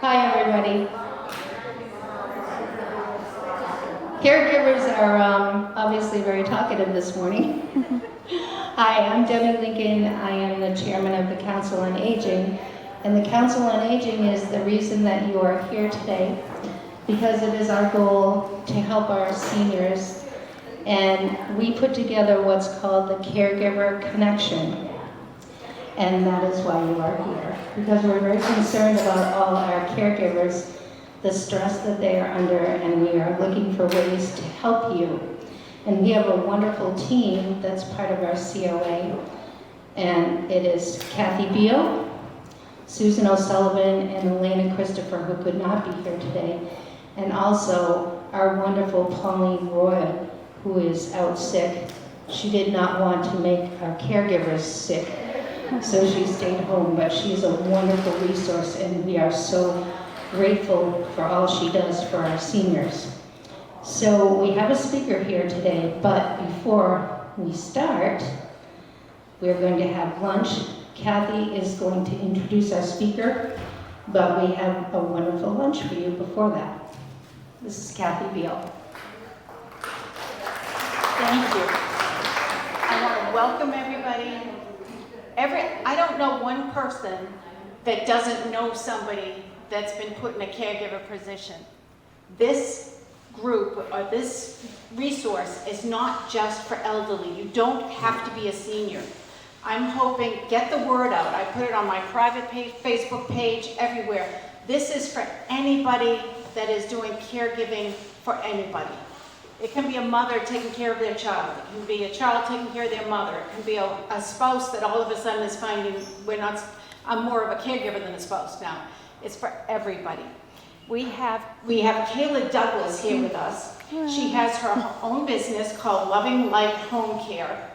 Hi, everybody. Caregivers are obviously very talkative this morning. Hi, I'm Debbie Lincoln. I am the chairman of the Council on Aging. And the Council on Aging is the reason that you are here today, because it is our goal to help our seniors. And we put together what's called the Caregiver Connection. And that is why you are here, because we're very concerned about all our caregivers, the stress that they are under, and we are looking for ways to help you. And we have a wonderful team that's part of our COA, and it is Kathy Beal, Susan O'Sullivan, and Elena Christopher, who could not be here today, and also our wonderful Pauline Roy, who is out sick. She did not want to make our caregivers sick, so she stayed home, but she's a wonderful resource, and we are so grateful for all she does for our seniors. So we have a speaker here today, but before we start, we're going to have lunch. Kathy is going to introduce our speaker, but we have a wonderful lunch for you before that. This is Kathy Beal. Thank you. I want to welcome everybody. I don't know one person that doesn't know somebody that's been put in a caregiver position. This group or this resource is not just for elderly. You don't have to be a senior. I'm hoping, get the word out. I put it on my private page, Facebook page, everywhere. This is for anybody that is doing caregiving for anybody. It can be a mother taking care of their child. It can be a child taking care of their mother. It can be a spouse that all of a sudden is finding, I'm more of a caregiver than a spouse now. It's for everybody. We have Kayla Douglas here with us. She has her own business called Loving Light Home Care.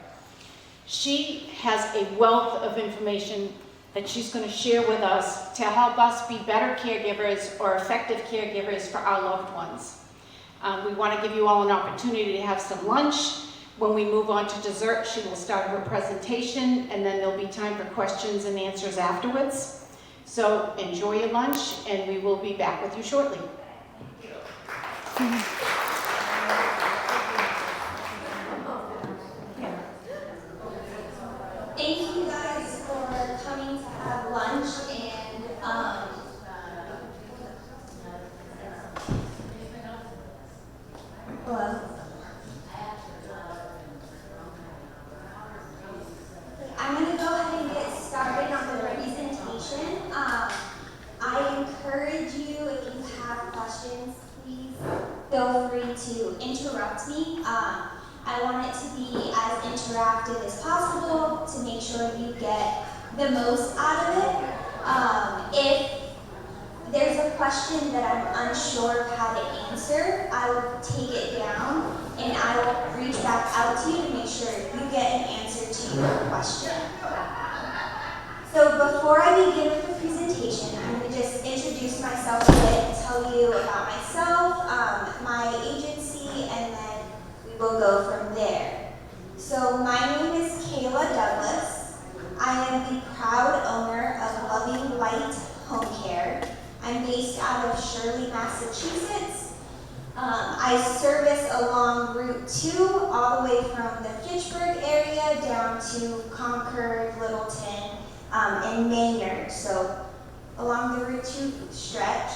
She has a wealth of information that she's going to share with us to help us be better caregivers or effective caregivers for our loved ones. We want to give you all an opportunity to have some lunch. When we move on to dessert, she will start her presentation, and then there'll be time for questions and answers afterwards. So enjoy your lunch, and we will be back with you shortly. Thank you guys for coming to have lunch, and hello. I'm going to go ahead and get started on the presentation. I encourage you, if you have questions, please feel free to interrupt me. I want it to be as interactive as possible to make sure you get the most out of it. If there's a question that I'm unsure of how to answer, I will take it down and I will reach back out to you to make sure you get an answer to your question. So before I begin with the presentation, I'm going to just introduce myself a bit, tell you about myself, my agency, and then we will go from there. So my name is Kayla Douglas. I am the proud owner of Loving Light Home Care. I'm based out of Shirley, Massachusetts. I service along Route 2 all the way from the Fitchburg area down to Concord, Littleton, and Maynard, so along the Route 2 stretch.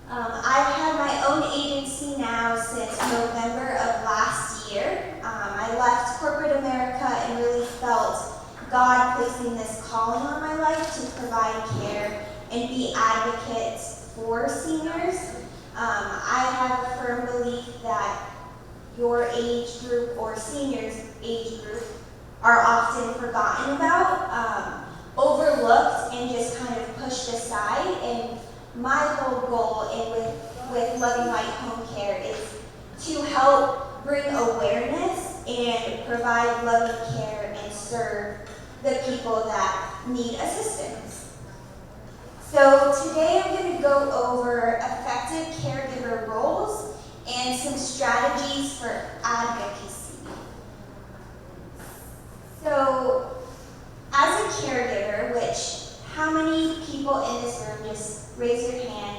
I've had my own agency now since November of last year. I left corporate America and really felt God placing this calling on my life to provide care and be advocates for seniors. I have a firm belief that your age group or seniors' age group are often forgotten about, overlooked, and just kind of pushed aside. And my whole goal with Loving Light Home Care is to help bring awareness and provide loving care and serve the people that need assistance. So today I'm going to go over effective caregiver roles and some strategies for advocacy. So as a caregiver, which how many people in this room, just raise your hand,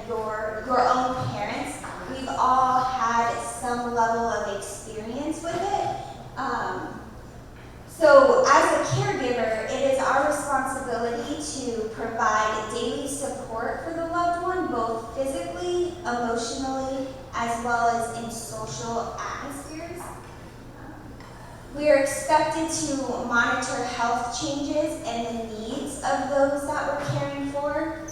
your own parents. We've all had some level of experience with it. So as a caregiver, it is our responsibility to provide daily support for the loved one, both physically, emotionally, as well as in social atmospheres. We are expected to monitor health changes and the needs of those that we're caring for.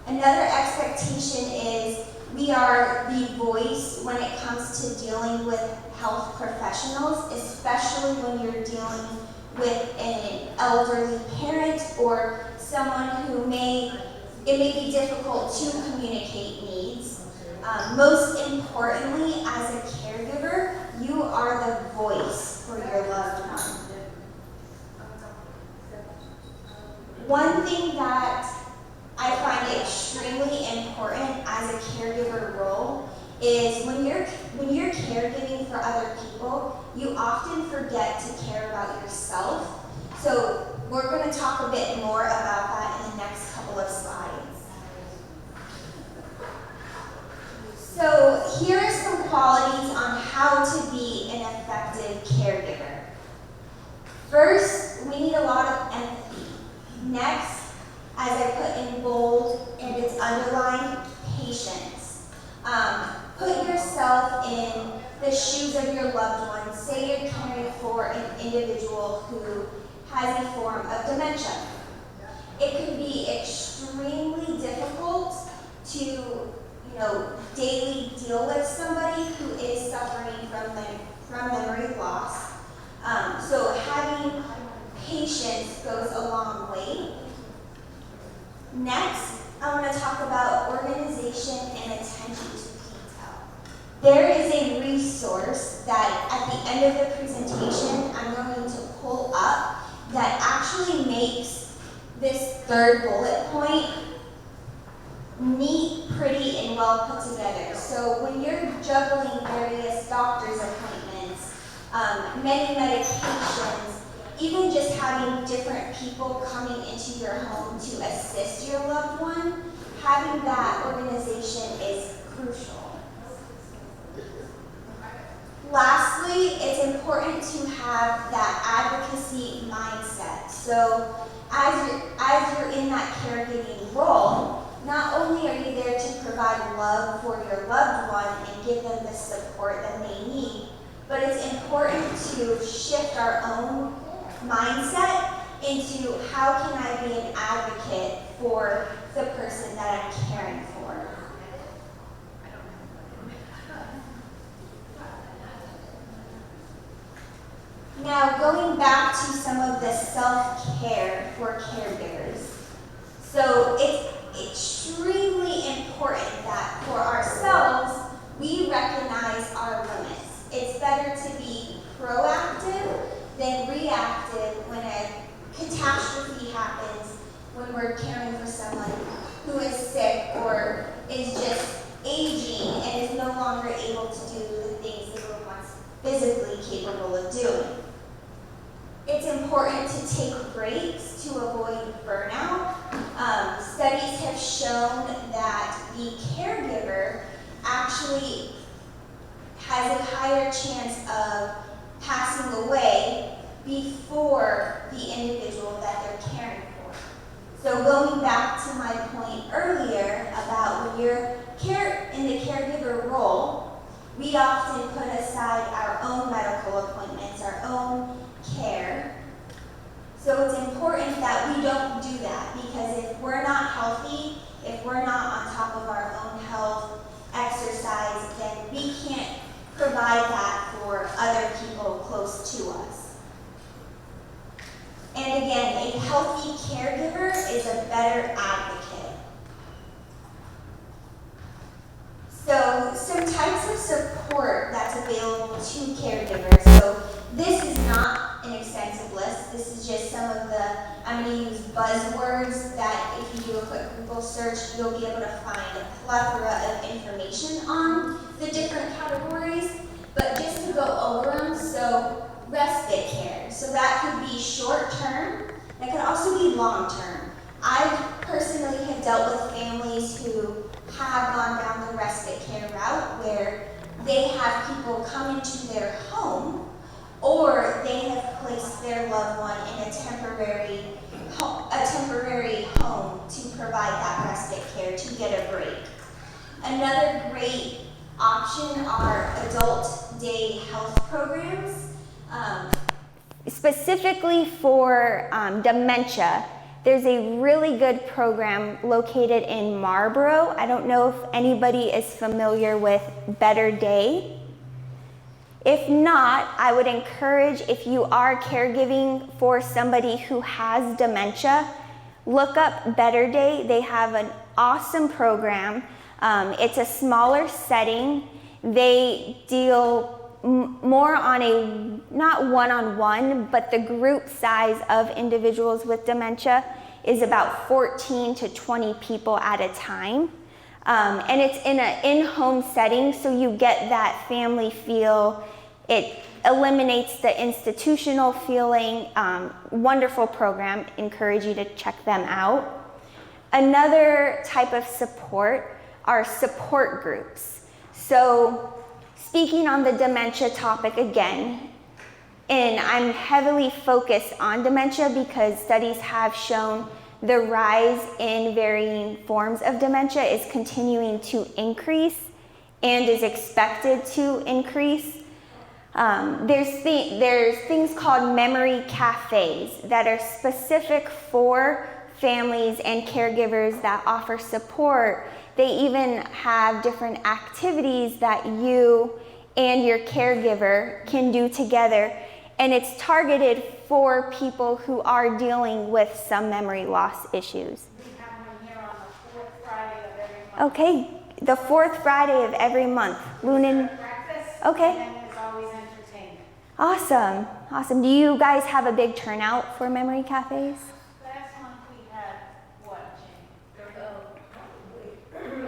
Another expectation is we are the voice when it comes to dealing with health professionals, especially when you're dealing with an elderly parent or someone who it may be difficult to communicate needs. Most importantly, as a caregiver, you are the voice for your loved one. One thing that I find extremely important as a caregiver role is when you're caregiving for other people, you often forget to care about yourself. So we're going to talk a bit more about that in the next couple of slides. So here are some qualities on how to be an effective caregiver. First, we need a lot of empathy. Next, as I put in bold and it's underlined, patience. Put yourself in the shoes of your loved one. Say you're caring for an individual who has a form of dementia. It can be extremely difficult to, daily deal with somebody who is suffering from memory loss. So having patience goes a long way. Next, I want to talk about organization and attention to detail. There is a resource that at the end of the presentation I'm going to pull up that actually makes this third bullet point neat, pretty, and well put together. So when you're juggling various doctor's appointments, many medications, even just having different people coming into your home to assist your loved one, having that organization is crucial. Lastly, it's important to have that advocacy mindset. So as you're in that caregiving role, not only are you there to provide love for your loved one and give them the support that they need, but it's important to shift our own mindset into how can I be an advocate for the person that I'm caring for. Now, going back to some of the self-care for caregivers. So it's extremely important that for ourselves, we recognize our limits. It's better to be proactive than reactive when a catastrophe happens, when we're caring for someone who is sick or is just aging and is no longer able to do the things they were once physically capable of doing. It's important to take breaks to avoid burnout. Studies have shown that the caregiver actually has a higher chance of passing away before the individual that they're caring for. So going back to my point earlier about when you're in the caregiver role, we often put aside our own medical appointments, our own care. So it's important that we don't do that, because if we're not healthy, if we're not on top of our own health, exercise, then we can't provide that for other people close to us. And again, a healthy caregiver is a better advocate. So some types of support that's available to caregivers. So this is not an extensive list. This is just some of the, I'm going to use buzzwords that if you do a quick Google search, you'll be able to find a plethora of information on the different categories. But just to go over them, so respite care. So that could be short term. That could also be long term. I personally have dealt with families who have gone down the respite care route where they have people come into their home, or they have placed their loved one in a temporary home to provide that respite care to get a break. Another great option are adult day health programs. Specifically for dementia, there's a really good program located in Marlboro. I don't know if anybody is familiar with Better Day. If not, I would encourage, if you are caregiving for somebody who has dementia, look up Better Day. They have an awesome program. It's a smaller setting. They deal more on a, not one-on-one, but the group size of individuals with dementia is about 14 to 20 people at a time. And it's in an in-home setting, so you get that family feel. It eliminates the institutional feeling. Wonderful program. Encourage you to check them out. Another type of support are support groups. So speaking on the dementia topic again, and I'm heavily focused on dementia because studies have shown the rise in varying forms of dementia is continuing to increase and is expected to increase. There's things called memory cafes that are specific for families and caregivers that offer support. They even have different activities that you and your caregiver can do together, and it's targeted for people who are dealing with some memory loss issues. We have one here on the fourth Friday of every month. Okay, the fourth Friday of every month. Breakfast. Okay. And then there's always entertainment. Awesome, awesome. Do you guys have a big turnout for memory cafes? Last month we had what, Jane?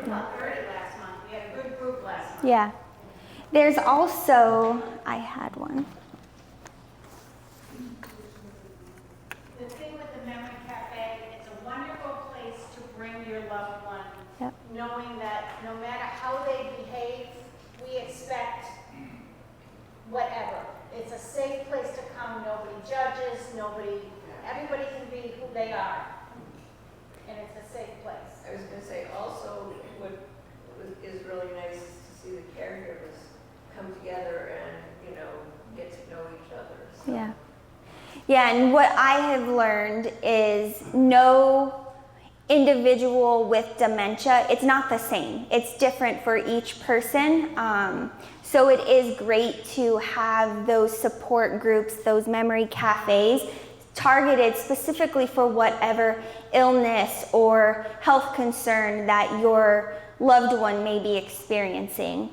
30 last month. We had a good group last month. Yeah. There's also, I had one. The thing with the Memory Cafe, it's a wonderful place to bring your loved one, Yep. knowing that no matter how they behave, we expect whatever. It's a safe place to come. Nobody judges. Everybody can be who they are, and it's a safe place. I was going to say also what is really nice is to see the caregivers come together and, get to know each other. So. Yeah. Yeah, and what I have learned is no individual with dementia, it's not the same. It's different for each person. So it is great to have those support groups, those memory cafes, targeted specifically for whatever illness or health concern that your loved one may be experiencing.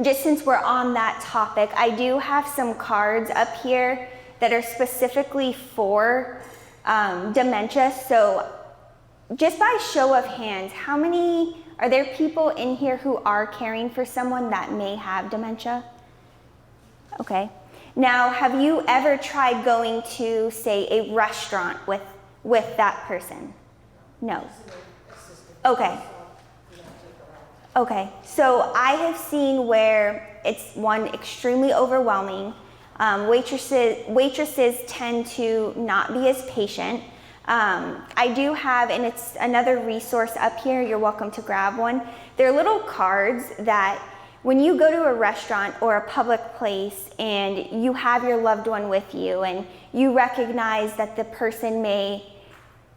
Just since we're on that topic, I do have some cards up here that are specifically for dementia. So just by show of hands, are there people in here who are caring for someone that may have dementia? Okay. Now, have you ever tried going to, say, a restaurant with that person? No. Okay. Okay. So I have seen where it's extremely overwhelming. Waitresses tend to not be as patient. I do have, and it's another resource up here, you're welcome to grab one. They're little cards that when you go to a restaurant or a public place and you have your loved one with you and you recognize that the person may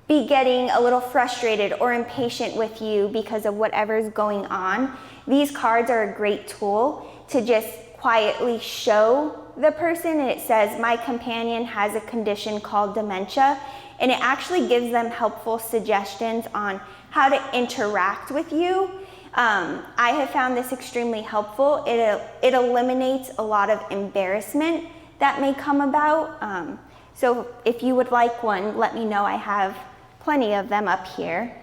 be getting a little frustrated or impatient with you because of whatever's going on, these cards are a great tool to just quietly show the person, and it says, my companion has a condition called dementia, and it actually gives them helpful suggestions on how to interact with you. I have found this extremely helpful. It eliminates a lot of embarrassment that may come about. So if you would like one, let me know. I have plenty of them up here.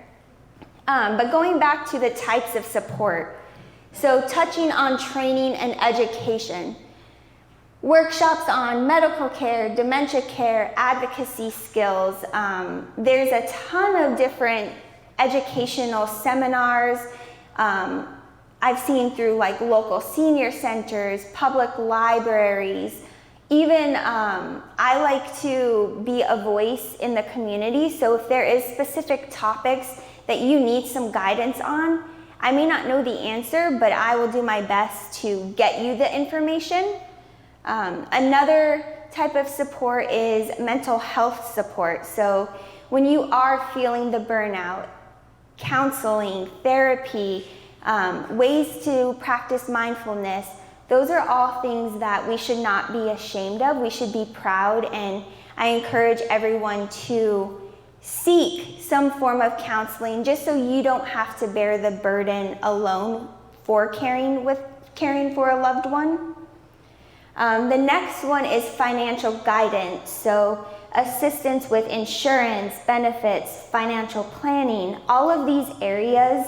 But going back to the types of support, so touching on training and education, workshops on medical care, dementia care, advocacy skills. There's a ton of different educational seminars. I've seen through like local senior centers, public libraries. Even I like to be a voice in the community, so if there is specific topics that you need some guidance on, I may not know the answer, but I will do my best to get you the information. Another type of support is mental health support. So when you are feeling the burnout, counseling, therapy, ways to practice mindfulness, those are all things that we should not be ashamed of. We should be proud, and I encourage everyone to seek some form of counseling just so you don't have to bear the burden alone for caring for a loved one. The next one is financial guidance. So assistance with insurance, benefits, financial planning. All of these areas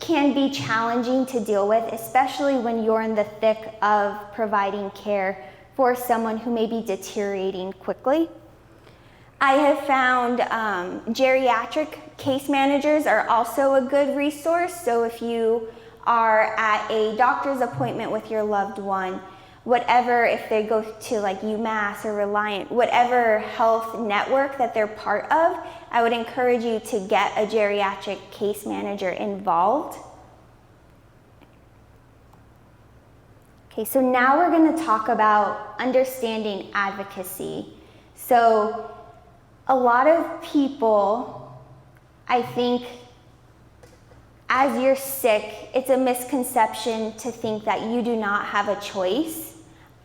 can be challenging to deal with, especially when you're in the thick of providing care for someone who may be deteriorating quickly. I have found geriatric case managers are also a good resource. So if you are at a doctor's appointment with your loved one, whatever, if they go to like UMass or Reliant, whatever health network that they're part of, I would encourage you to get a geriatric case manager involved. Okay, so now we're going to talk about understanding advocacy. So a lot of people, I think, as you're sick, it's a misconception to think that you do not have a choice.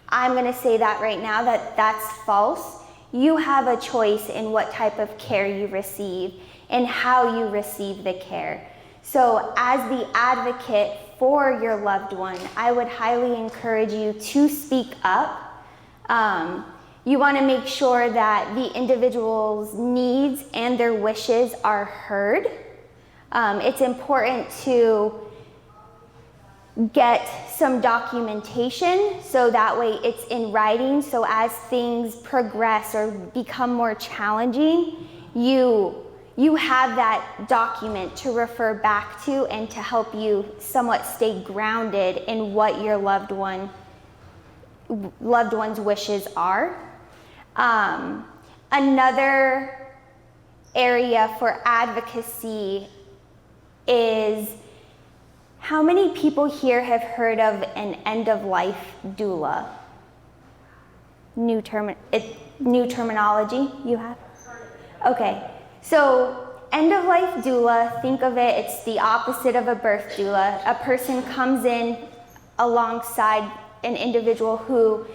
I'm going to say that right now, that's false. You have a choice in what type of care you receive and how you receive the care. So as the advocate for your loved one, I would highly encourage you to speak up. You want to make sure that the individual's needs and their wishes are heard. It's important to get some documentation so that way it's in writing, so as things progress or become more challenging, you have that document to refer back to and to help you somewhat stay grounded in what your loved one's wishes are. Another area for advocacy is, how many people here have heard of an end-of-life doula? New terminology, you have? Okay, so end-of-life doula, think of it, it's the opposite of a birth doula. A person comes in alongside an individual who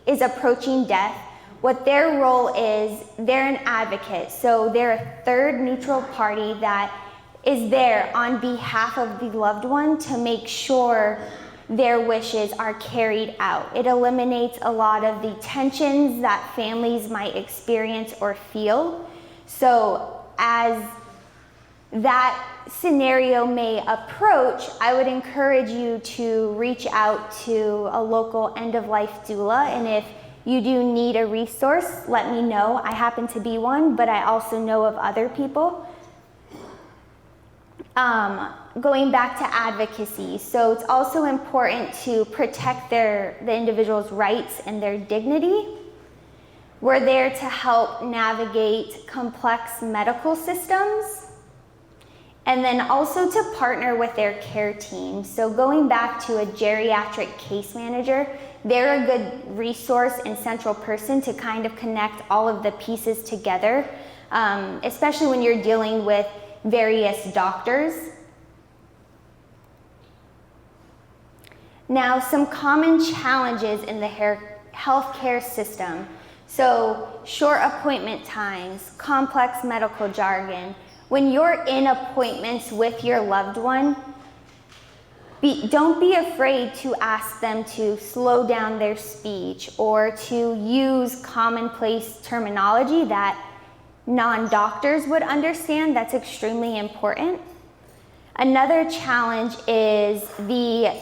is approaching death. What their role is, they're an advocate. So they're a third neutral party that is there on behalf of the loved one to make sure their wishes are carried out. It eliminates a lot of the tensions that families might experience or feel. So as that scenario may approach, I would encourage you to reach out to a local end-of-life doula, and if you do need a resource, let me know. I happen to be one, but I also know of other people. Going back to advocacy, so it's also important to protect the individual's rights and their dignity. We're there to help navigate complex medical systems, and then also to partner with their care team. So going back to a geriatric case manager, they're a good resource and central person to kind of connect all of the pieces together, especially when you're dealing with various doctors. Now, some common challenges in the healthcare system. So, short appointment times, complex medical jargon. When you're in appointments with your loved one, don't be afraid to ask them to slow down their speech or to use commonplace terminology that non-doctors would understand. That's extremely important. Another challenge is the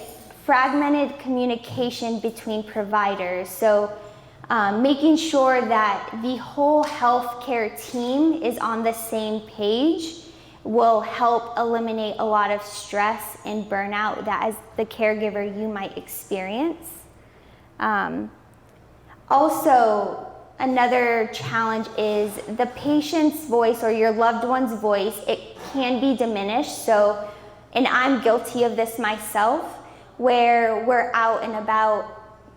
fragmented communication between providers. So Making sure that the whole healthcare team is on the same page will help eliminate a lot of stress and burnout that as the caregiver you might experience. Also, another challenge is the patient's voice or your loved one's voice. It can be diminished. So, and I'm guilty of this myself, where we're out and about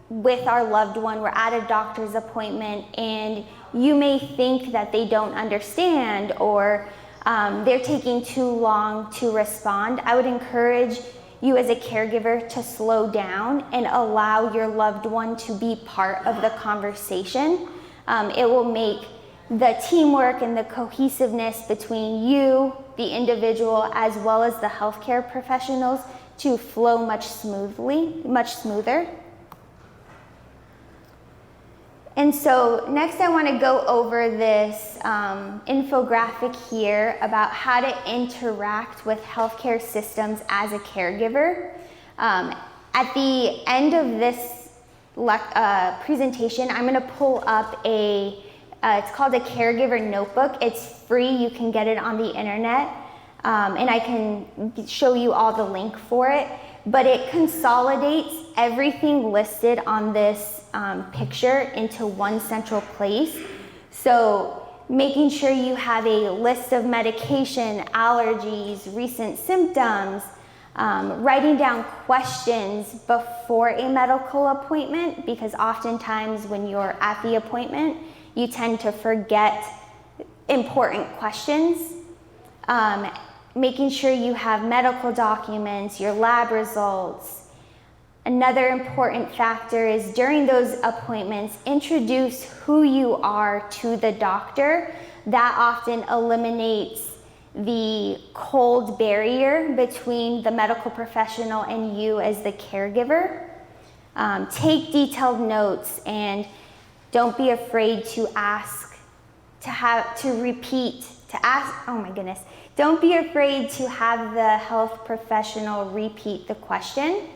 with our loved one, we're at a doctor's appointment, and you may think that they don't understand or they're taking too long to respond. I would encourage you as a caregiver to slow down and allow your loved one to be part of the conversation. It will make the teamwork and the cohesiveness between you, the individual, as well as the healthcare professionals to flow much smoother. And so next I want to go over this infographic here about how to interact with healthcare systems as a caregiver. At the end of this presentation, I'm going to pull up it's called a caregiver notebook. It's free, you can get it on the internet, and I can show you all the link for it. But it consolidates everything listed on this picture into one central place. So making sure you have a list of medication, allergies, recent symptoms, writing down questions before a medical appointment, because oftentimes when you're at the appointment, you tend to forget important questions. Making sure you have medical documents, your lab results. Another important factor is during those appointments, introduce who you are to the doctor. That often eliminates the cold barrier between the medical professional and you as the caregiver. Take detailed notes and don't be afraid to ask, Don't be afraid to have the health professional repeat the question.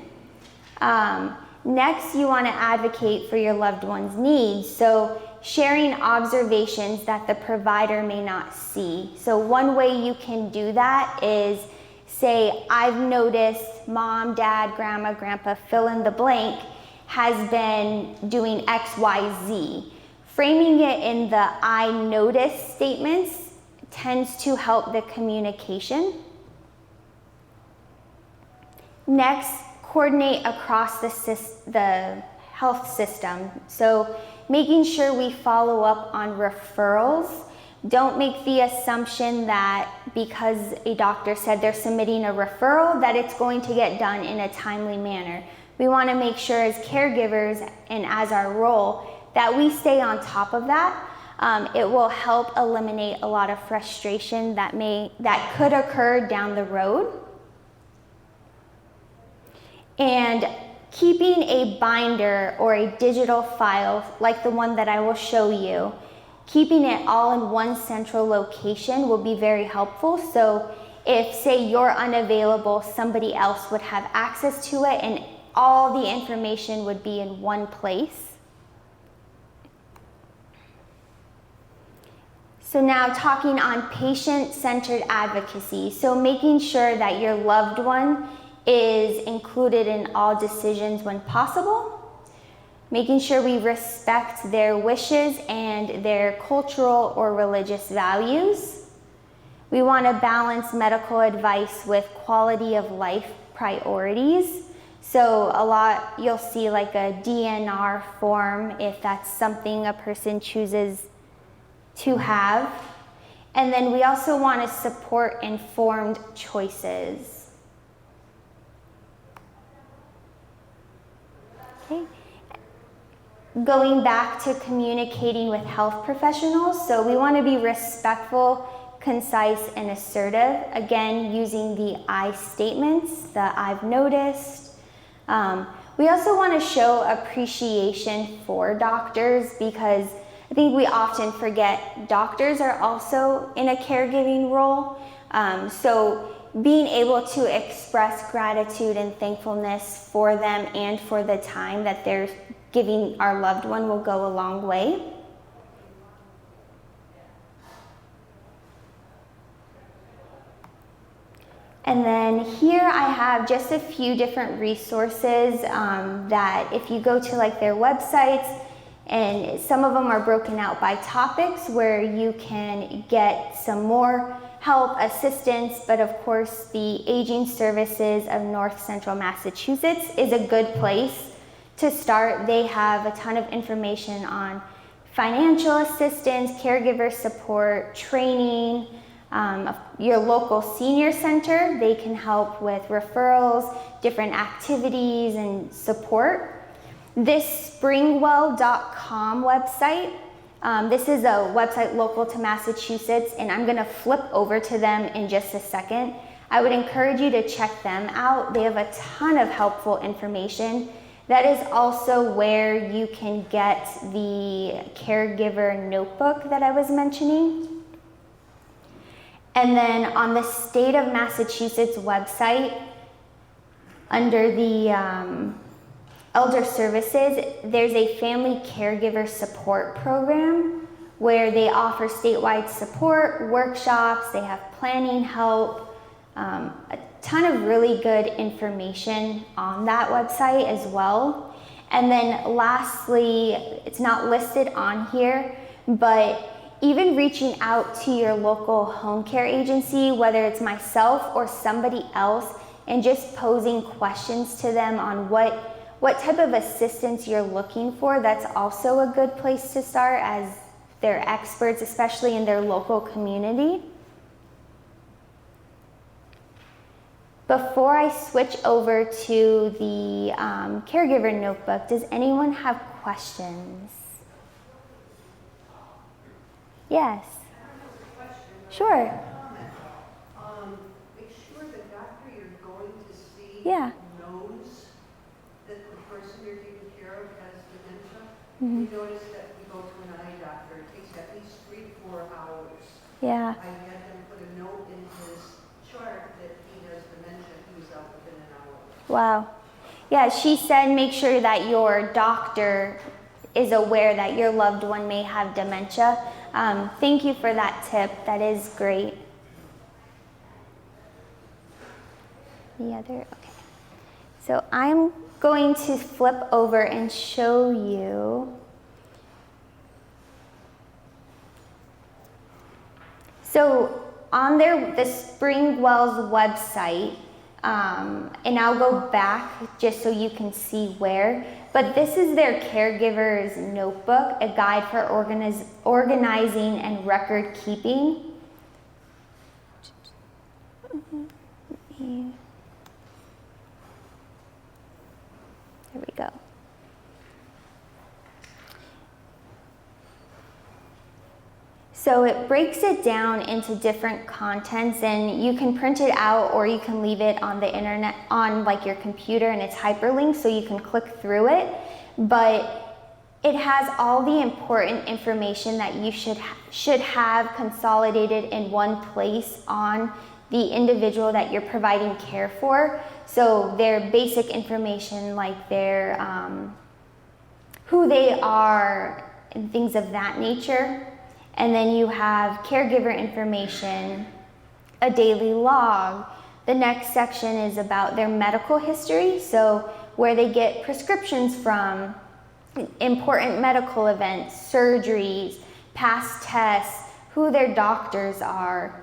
Next, you want to advocate for your loved one's needs. So sharing observations that the provider may not see. So one way you can do that is say, I've noticed mom, dad, grandma, grandpa, fill in the blank, has been doing X, Y, Z. Framing it in the I notice statements tends to help the communication. Next, coordinate across the health system. So making sure we follow up on referrals. Don't make the assumption that because a doctor said they're submitting a referral that it's going to get done in a timely manner. We want to make sure as caregivers and as our role that we stay on top of that. It will help eliminate a lot of frustration that could occur down the road. And keeping a binder or a digital file like the one that I will show you, keeping it all in one central location will be very helpful. So if, say, you're unavailable, somebody else would have access to it and all the information would be in one place. So now talking on patient-centered advocacy. So making sure that your loved one is included in all decisions when possible. Making sure we respect their wishes and their cultural or religious values. We want to balance medical advice with quality of life priorities. So a lot, you'll see like a DNR form if that's something a person chooses to have. And then we also want to support informed choices. Okay. Going back to communicating with health professionals, so we want to be respectful, concise, and assertive. Again, using the I statements, the I've noticed. We also want to show appreciation for doctors because I think we often forget doctors are also in a caregiving role. So being able to express gratitude and thankfulness for them and for the time that they're giving our loved one will go a long way. And then here I have just a few different resources that if you go to like their websites, and some of them are broken out by topics where you can get some more help, assistance, but of course the Aging Services of North Central Massachusetts is a good place to start. They have a ton of information on financial assistance, caregiver support, training. Your local senior center, they can help with referrals, different activities and support. This springwell.com website, this is a website local to Massachusetts, and I'm gonna flip over to them in just a second. I would encourage you to check them out. They have a ton of helpful information. That is also where you can get the caregiver notebook that I was mentioning. And then on the State of Massachusetts website, under the Elder Services, there's a Family Caregiver Support Program where they offer statewide support, workshops, they have planning help, a ton of really good information on that website as well. And then lastly, it's not listed on here, but even reaching out to your local home care agency, whether it's myself or somebody else, and just posing questions to them on what type of assistance you're looking for, that's also a good place to start, as they're experts, especially in their local community. Before I switch over to the caregiver notebook, does anyone have questions? Yes. Sure. Make sure the doctor you're going to see Yeah. knows that the person you're taking care of has dementia. Mhm. We notice that we go to an eye doctor, it takes at least 3 to 4 hours. Yeah. I had them put a note in his chart that he has dementia, he's out within an hour. Wow. Yeah, she said make sure that your doctor is aware that your loved one may have dementia. Thank you for that tip. That is great. The other, okay. So I'm going to flip over and show you. So on the Springwell's website, and I'll go back just so you can see where, but this is their caregiver's notebook, a guide for organizing and record keeping. There we go. So it breaks it down into different contents, and you can print it out or you can leave it on the internet, on like your computer, and it's hyperlinked so you can click through it. But it has all the important information that you should have consolidated in one place on the individual that you're providing care for. So their basic information, like their who they are and things of that nature. And then you have caregiver information, a daily log. The next section is about their medical history, so where they get prescriptions from, important medical events, surgeries, past tests, who their doctors are.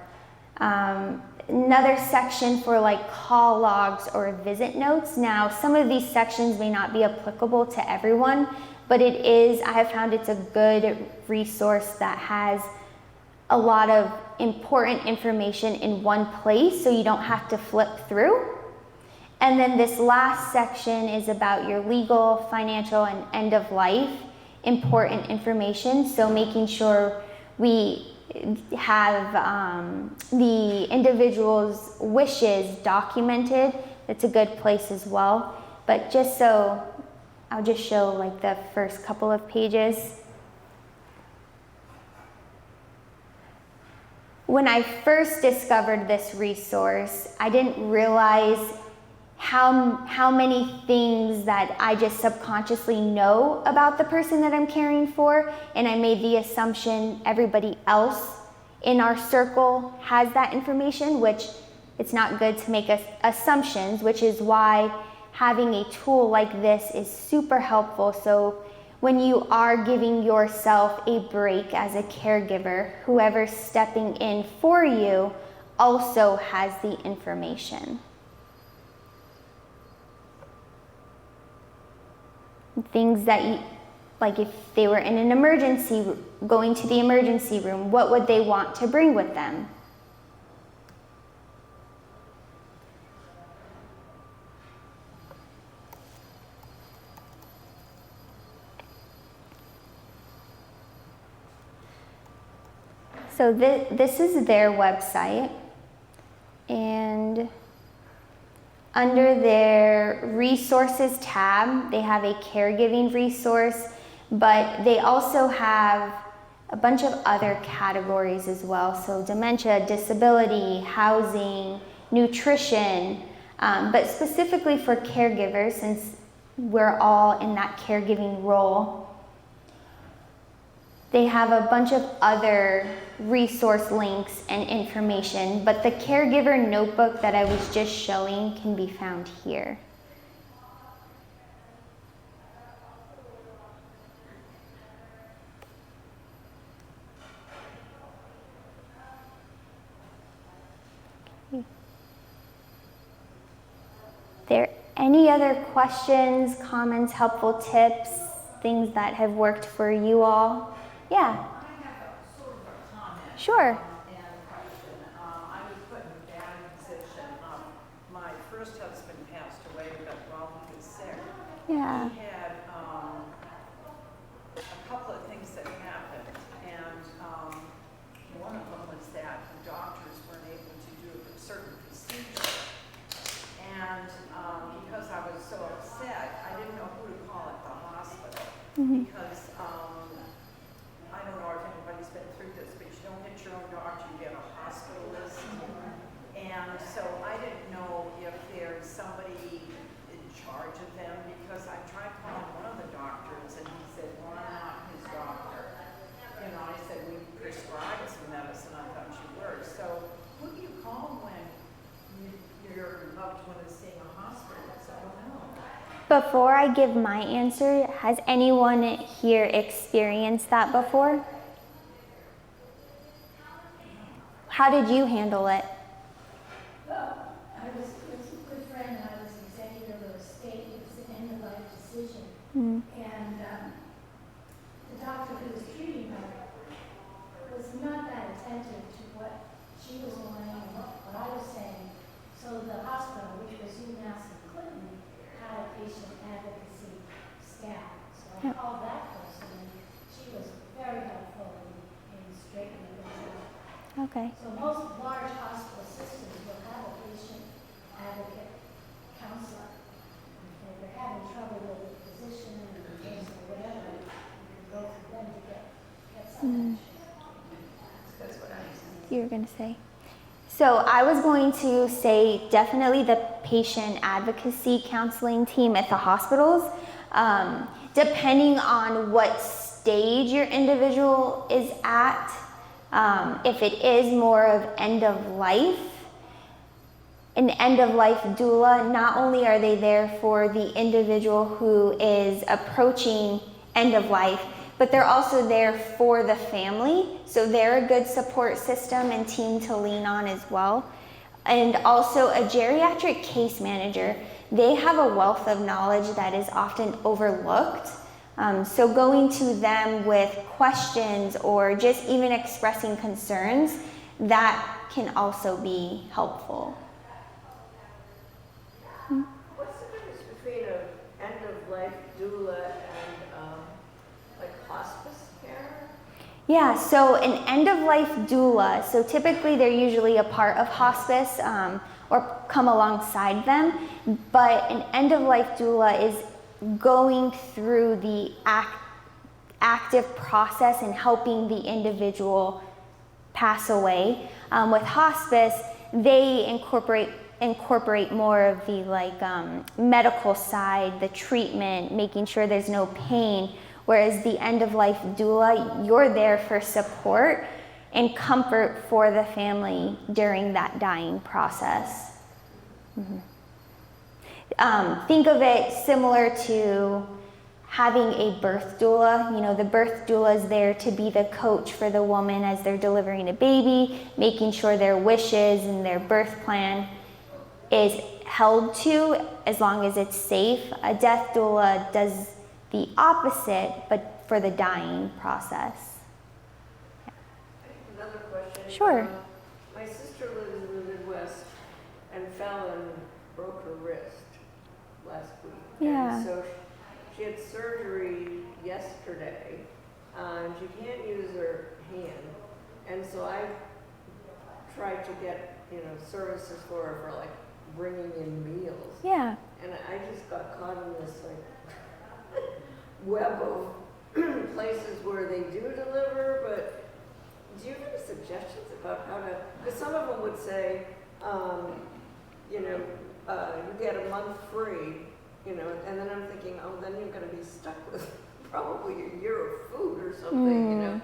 Another section for like call logs or visit notes. Now, some of these sections may not be applicable to everyone, but it is, I have found it's a good resource that has a lot of important information in one place so you don't have to flip through. And then this last section is about your legal, financial, and end of life important information. So making sure we have the individual's wishes documented. That's a good place as well. But just so, I'll just show like the first couple of pages. When I first discovered this resource, I didn't realize how many things that I just subconsciously know about the person that I'm caring for, and I made the assumption everybody else in our circle has that information, which it's not good to make assumptions, which is why having a tool like this is super helpful. So when you are giving yourself a break as a caregiver, whoever's stepping in for you also has the information. Things that you, like if they were in an emergency, going to the emergency room, what would they want to bring with them? So this is their website, and under their resources tab, they have a caregiving resource, but they also have a bunch of other categories as well. So dementia, disability, housing, nutrition, but specifically for caregivers, since we're all in that caregiving role, they have a bunch of other resource links and information, but the caregiver notebook that I was just showing can be found here. There any other questions, comments, helpful tips, things that have worked for you all? Yeah. I have a sort of a comment. Sure. And a question. I was put in a bad position. My first husband passed away, but while he was sick, Yeah. he had a couple of things that happened, and one of them was that the doctors weren't able to do a certain procedure, and because I was so upset, I didn't know who to call at the hospital, because I don't know if anybody's been through this, but you don't get your own doctor, you get a hospital list. And so I didn't know if there's somebody in charge of them, because I tried calling one of the doctors and he said, well, I'm not his doctor. You know, I said, we prescribed some medicine, I thought you were. So who do you call when your loved one is seeing a hospitalist? I don't know. Before I give my answer, has anyone here experienced that before? How did you handle it? Well, it was a good friend, and I was executive of a state. It was an end-of-life decision. And the doctor who was treating her was not that attentive to what she was wanting and what I was saying. So the hospital, which was UMass and Clinton, had a patient advocacy staff. So I called that person, and she was very helpful in straightening things out. Okay. So most large hospital systems will have a patient advocate counselor. If they're having trouble with the physician or the nurse or whatever, you can go to them to get some action. That's what I was saying. You were going to say? So I was going to say definitely the patient advocacy counseling team at the hospitals. Depending on what stage your individual is at, if it is more of end of life, an end of life doula, not only are they there for the individual who is approaching end of life, but they're also there for the family. So they're a good support system and team to lean on as well. And also a geriatric case manager, they have a wealth of knowledge that is often overlooked. So going to them with questions or just even expressing concerns, that can also be helpful. What's the difference between an end-of-life doula and like hospice care? Yeah, so an end-of-life doula, so typically they're usually a part of hospice or come alongside them, but an end-of-life doula is going through the active process and helping the individual pass away. With hospice, they incorporate incorporate more of the medical side, the treatment, making sure there's no pain. Whereas the end-of-life doula, you're there for support and comfort for the family during that dying process. Think of it similar to having a birth doula. You know, the birth doula is there to be the coach for the woman as they're delivering a baby, making sure their wishes and their birth plan is held to as long as it's safe. A death doula does the opposite, but for the dying process. Another question. Sure. My sister lives in the Midwest and fell and broke her wrist last week. Yeah. And so she had surgery yesterday, and she can't use her hand. And so I tried to get, services for her for like bringing in meals. Yeah. And I just got caught in this like web of places where they do deliver, but do you have any suggestions about how to, because some of them would say, you get a month free, and then I'm thinking, oh, then you're going to be stuck with probably a year of food or something,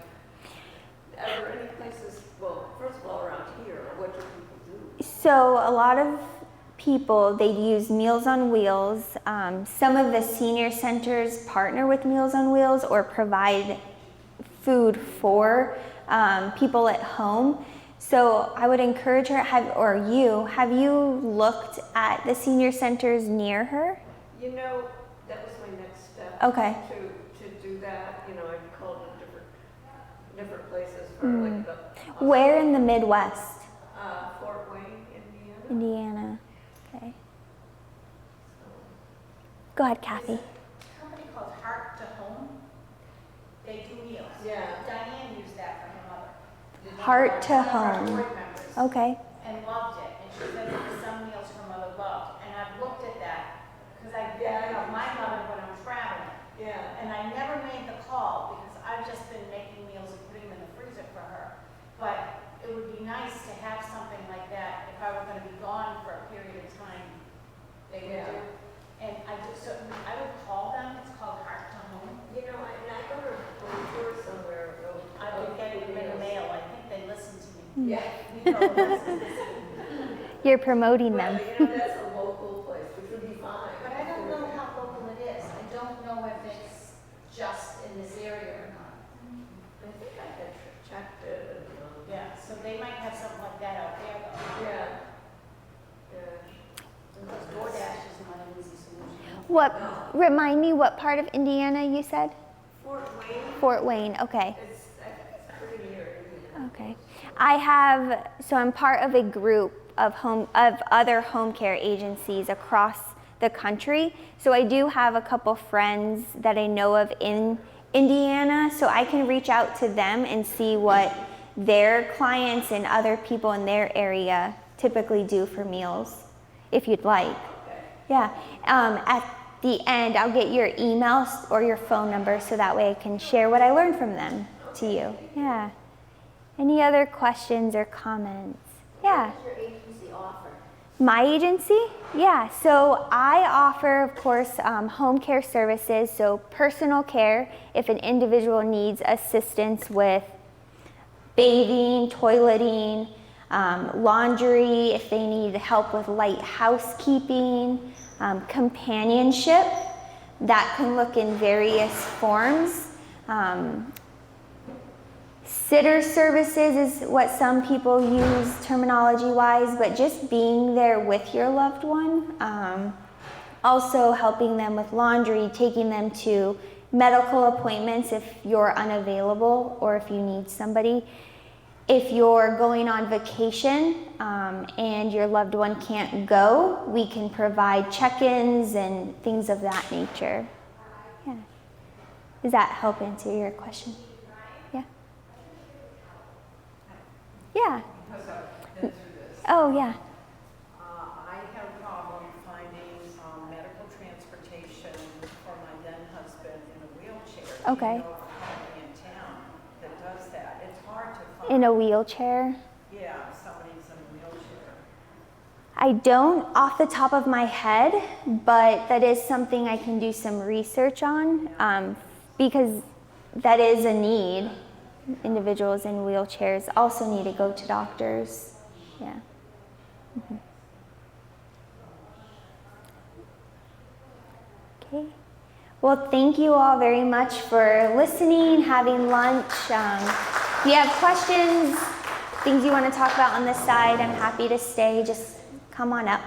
Are there any places, well, first of all, around here, what do people do? So a lot of people, they use Meals on Wheels. Some of the senior centers partner with Meals on Wheels or provide food for people at home. So I would encourage her, have you looked at the senior centers near her? That was my next step. Okay. To do that, I called in different places for like the. Where in the Midwest? Fort Wayne, Indiana. Indiana. Okay. Go ahead, Kathy. There's a company called Heart to Home. They do meals. Yeah. Diane used that for her mother. Heart to One of our Home. board members. Okay. And loved it. And she said there were some meals her mother loved. And I've looked at that because I got my mother when I'm traveling. Yeah. And I never made the call because I've just been making meals and putting them in the freezer for her. But it would be nice to have something like that if I were going to be gone for a period of time. They would do. And I would call them. It's called Heart to Home. I go to a tour somewhere. I've been getting them in the mail. I think they listen to me. Yeah. You're promoting them. But, that's a local place, which would be fine. But I don't know how local it is. I don't know if it's just in this area or not. I think I had checked it. Yeah, so they might have something like that out there though. Yeah. Because DoorDash is not an easy solution. Remind me what part of Indiana you said? Fort Wayne. Fort Wayne, okay. I think it's pretty near Indiana. Okay. I'm part of a group of other home care agencies across the country. So I do have a couple friends that I know of in Indiana, so I can reach out to them and see what their clients and other people in their area typically do for meals, if you'd like. Yeah. At the end, I'll get your email or your phone number so that way I can share what I learned from them to you. Yeah. Any other questions or comments? Yeah. What does your agency offer? My agency? Yeah, so I offer, of course, home care services, so personal care if an individual needs assistance with bathing, toileting, laundry, if they need help with light housekeeping, companionship, that can look in various forms. Sitter services is what some people use terminology-wise, but just being there with your loved one. Also helping them with laundry, taking them to medical appointments if you're unavailable or if you need somebody. If you're going on vacation and your loved one can't go, we can provide check-ins and things of that nature. Yeah. Does that help answer your question? Yeah. Yeah. Because I've been through this. Oh, yeah. I have a problem finding medical transportation for my then husband in a wheelchair. Okay. Do you know of a company in town that does that? It's hard to find. In a wheelchair? Yeah, somebody's in a wheelchair. I don't off the top of my head, but that is something I can do some research on because that is a need. Individuals in wheelchairs also need to go to doctors. Yeah. Mm-hmm. Okay. Well, thank you all very much for listening, having lunch. If you have questions, things you want to talk about on the side, I'm happy to stay. Just come on up.